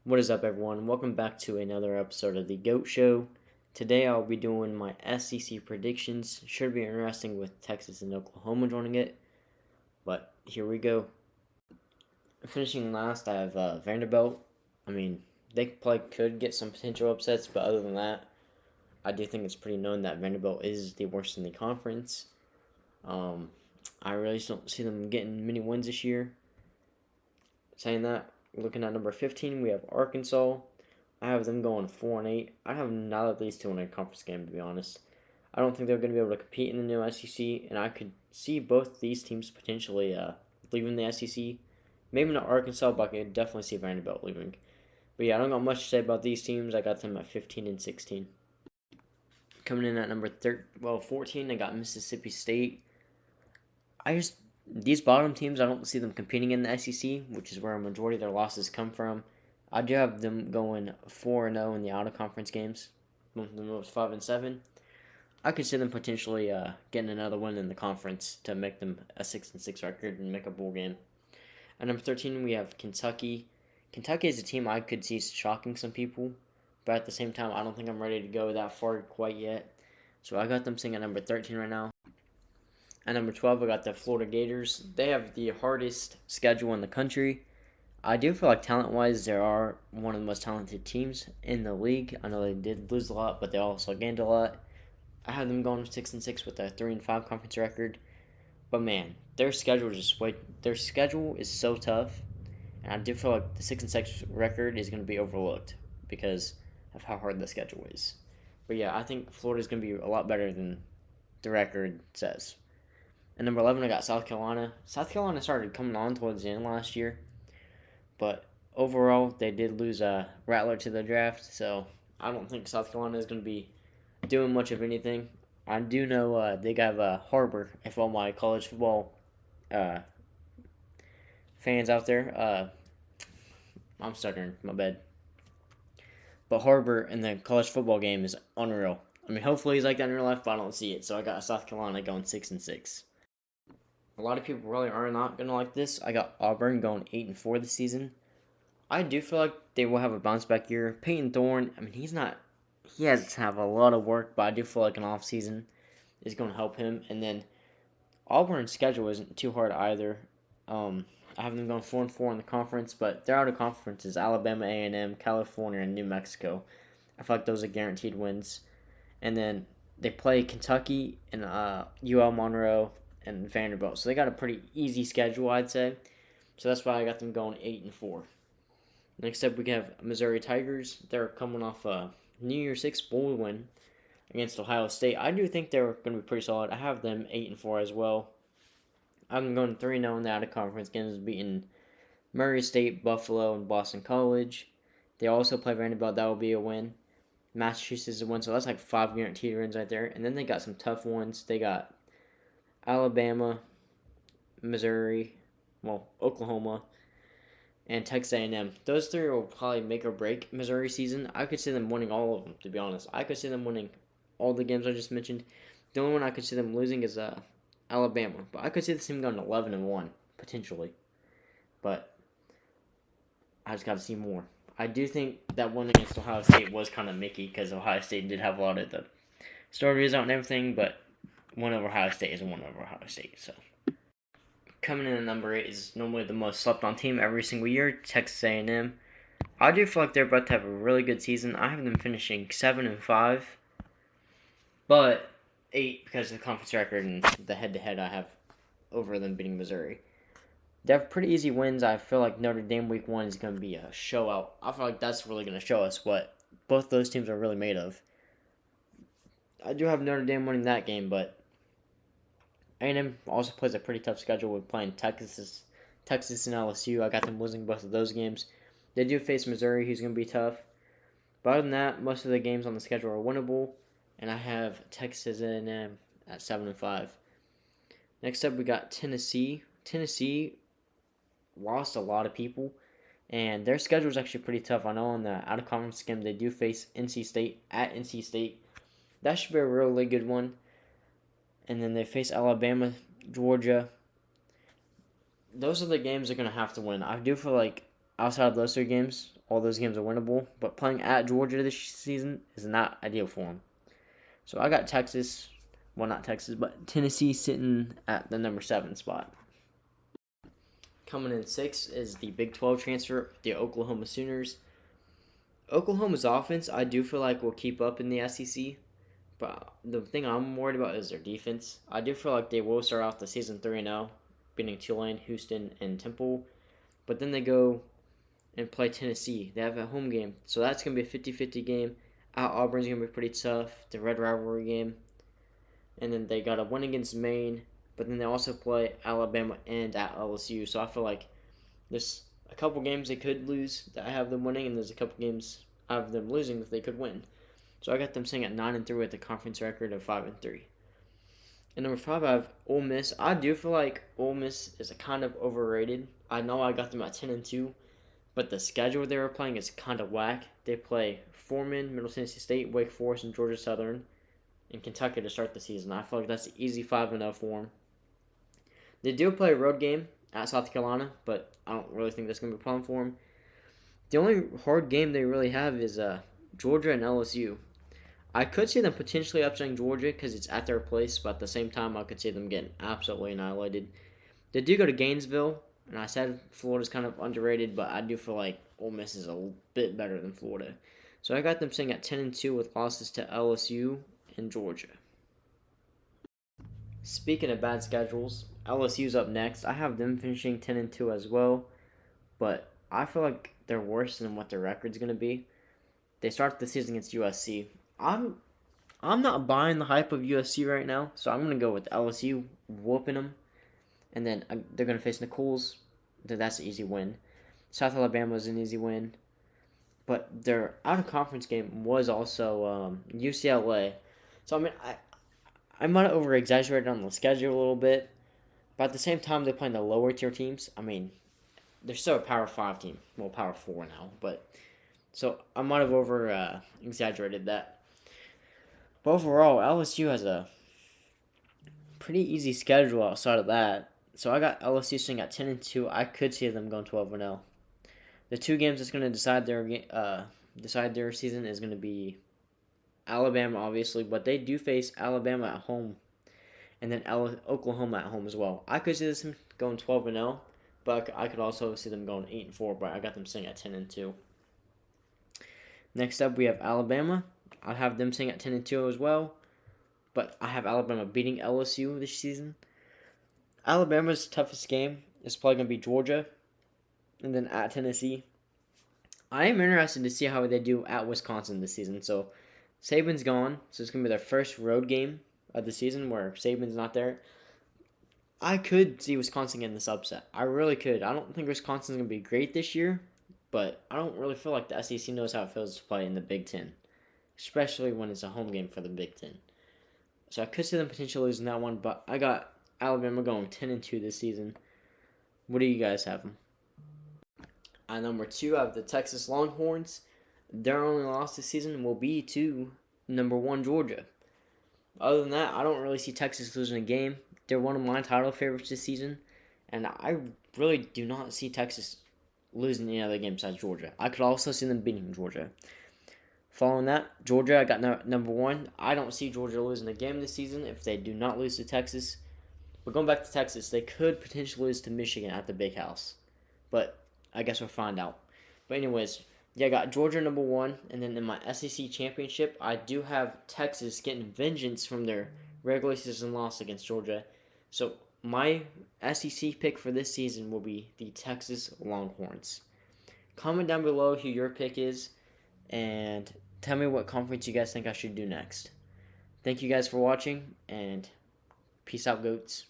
What is up, everyone? Welcome back to another episode of the GOAT Show. Today I'll be doing my SEC predictions. Should be interesting with Texas and Oklahoma joining it, but here we go. Finishing last, I have Vanderbilt. They probably could get some potential upsets, but other than that, I do think it's pretty known that Vanderbilt is the worst in the conference. I really don't see them getting many wins this year. Saying that, looking at number 15, we have Arkansas. I have them going 4-8. I have not at least to win a conference game, to be honest. I don't think they're going to be able to compete in the new SEC, and I could see both these teams potentially leaving the SEC. Maybe not Arkansas, but I could definitely see Vanderbilt leaving. But yeah, I don't got much to say about these teams. I got them at 15 and 16. Coming in at number 14, I got Mississippi State. These bottom teams, I don't see them competing in the SEC, which is where a majority of their losses come from. I do have them going 4-0 in the out-of-conference games. Both of them was 5-7. I could see them potentially getting another win in the conference to make them a 6-6 record and make a bowl game. At number 13, we have Kentucky. Kentucky is a team I could see shocking some people, but at the same time, I don't think I'm ready to go that far quite yet. So I got them sitting at number 13 right now. At number 12, I got the Florida Gators. They have the hardest schedule in the country. I do feel like talent-wise, they are one of the most talented teams in the league. I know they did lose a lot, but they also gained a lot. I have them going 6-6 with a 3-5 conference record. But man, their schedule is so tough, and I do feel like the 6-6 record is going to be overlooked because of how hard the schedule is. But yeah, I think Florida is going to be a lot better than the record says. At number 11, I got South Carolina. South Carolina started coming on towards the end last year, but overall, they did lose a Rattler to the draft, so I don't think South Carolina is going to be doing much of anything. I do know they got Harbor, if all my college football fans out there. I'm stuttering, my bad. But Harbor in the college football game is unreal. Hopefully he's like that in real life, but I don't see it. So I got South Carolina going 6-6. A lot of people really are not gonna like this. I got Auburn going 8-4 this season. I do feel like they will have a bounce back year. Peyton Thorne, he has to have a lot of work, but I do feel like an off season is going to help him. And then Auburn's schedule isn't too hard either. I have them going 4-4 in the conference, but their out of conference is Alabama, A&M, California, and New Mexico. I feel like those are guaranteed wins. And then they play Kentucky and UL Monroe and Vanderbilt. So they got a pretty easy schedule, I'd say. So that's why I got them going 8-4. Next up, we have Missouri Tigers. They're coming off a New Year's Six bowl win against Ohio State. I do think they're going to be pretty solid. I have them 8-4 as well. I'm going 3-0 in the out-of-conference games, beating Murray State, Buffalo, and Boston College. They also play Vanderbilt. That will be a win. Massachusetts is a win, so that's like 5 guaranteed wins right there. And then they got some tough ones. They got Alabama, Missouri, Oklahoma, and Texas A&M. Those three will probably make or break Missouri season. I could see them winning all of them, to be honest. I could see them winning all the games I just mentioned. The only one I could see them losing is Alabama. But I could see this team going 11-1, potentially. But I just got to see more. I do think that one against Ohio State was kind of Mickey because Ohio State did have a lot of the stories out and everything, but one over Ohio State is one over Ohio State, so. Coming in at number 8 is normally the most slept-on team every single year, Texas A&M. I do feel like they're about to have a really good season. I have them finishing 7-5, but 8 because of the conference record and the head-to-head I have over them beating Missouri. They have pretty easy wins. I feel like Notre Dame week 1 is going to be a show-out. I feel like that's really going to show us what both those teams are really made of. I do have Notre Dame winning that game, but A&M also plays a pretty tough schedule with playing Texas and LSU. I got them losing both of those games. They do face Missouri, who's going to be tough. But other than that, most of the games on the schedule are winnable, and I have Texas A&M at 7-5. Next up, we got Tennessee. Tennessee lost a lot of people, and their schedule is actually pretty tough. I know in the out-of-conference game, they do face NC State at NC State. That should be a really good one. And then they face Alabama, Georgia. Those are the games they're going to have to win. I do feel like outside of those 3 games, all those games are winnable. But playing at Georgia this season is not ideal for them. So I got Texas, well, not Texas, but Tennessee sitting at the number 7 spot. Coming in 6 is the Big 12 transfer, the Oklahoma Sooners. Oklahoma's offense, I do feel like will keep up in the SEC, but the thing I'm worried about is their defense. I do feel like they will start off the season 3-0, beating Tulane, Houston, and Temple, but then they go and play Tennessee. They have a home game, so that's going to be a 50-50 game. At Auburn's going to be pretty tough, the Red Rivalry game. And then they got a win against Maine, but then they also play Alabama and at LSU, so I feel like there's a couple games they could lose that I have them winning, and there's a couple games I have them losing that they could win. So I got them sitting at 9-3 with a conference record of 5-3. And number 5, I have Ole Miss. I do feel like Ole Miss is a kind of overrated. I know I got them at 10-2, but the schedule they were playing is kind of whack. They play Foreman, Middle Tennessee State, Wake Forest, and Georgia Southern, and Kentucky to start the season. I feel like that's an easy 5-0 for them. They do play a road game at South Carolina, but I don't really think that's going to be a problem for them. The only hard game they really have is Georgia and LSU. I could see them potentially upsetting Georgia because it's at their place, but at the same time, I could see them getting absolutely annihilated. They do go to Gainesville, and I said Florida's kind of underrated, but I do feel like Ole Miss is a bit better than Florida. So I got them sitting at 10-2 with losses to LSU and Georgia. Speaking of bad schedules, LSU's up next. I have them finishing 10-2 as well, but I feel like they're worse than what their record's going to be. They start the season against USC. I'm not buying the hype of USC right now, so I'm going to go with LSU whooping them, and then they're going to face Nicole's. That's an easy win. South Alabama is an easy win, but their out-of-conference game was also UCLA. So, I mean, I might have over-exaggerated on the schedule a little bit, but at the same time, they're playing the lower-tier teams. I mean, they're still a Power 5 team. Well, Power 4 now, but so I might have over-exaggerated that. But overall, LSU has a pretty easy schedule outside of that. So I got LSU sitting at 10-2. I could see them going 12-0. The two games that's going to decide their season is going to be Alabama, obviously, but they do face Alabama at home, and then Oklahoma at home as well. I could see this going 12-0, but I could also see them going 8-4. But I got them sitting at 10-2. Next up, we have Alabama. I have them sitting at 10-2 as well, but I have Alabama beating LSU this season. Alabama's toughest game is probably going to be Georgia, and then at Tennessee. I am interested to see how they do at Wisconsin this season. So Saban's gone, so it's going to be their first road game of the season where Saban's not there. I could see Wisconsin getting this upset. I really could. I don't think Wisconsin's going to be great this year, but I don't really feel like the SEC knows how it feels to play in the Big Ten, especially when it's a home game for the Big Ten. So I could see them potentially losing that one, but I got Alabama going 10-2 this season. What do you guys have them? At number 2, I have the Texas Longhorns. Their only loss this season will be to number 1 Georgia. Other than that, I don't really see Texas losing a game. They're one of my title favorites this season, and I really do not see Texas losing any other game besides Georgia. I could also see them beating Georgia. Following that, Georgia, I got number 1. I don't see Georgia losing a game this season if they do not lose to Texas. But going back to Texas, they could potentially lose to Michigan at the Big House. But I guess we'll find out. But anyways, yeah, I got Georgia number 1. And then in my SEC championship, I do have Texas getting vengeance from their regular season loss against Georgia. So my SEC pick for this season will be the Texas Longhorns. Comment down below who your pick is, and tell me what conference you guys think I should do next. Thank you guys for watching, and peace out, goats.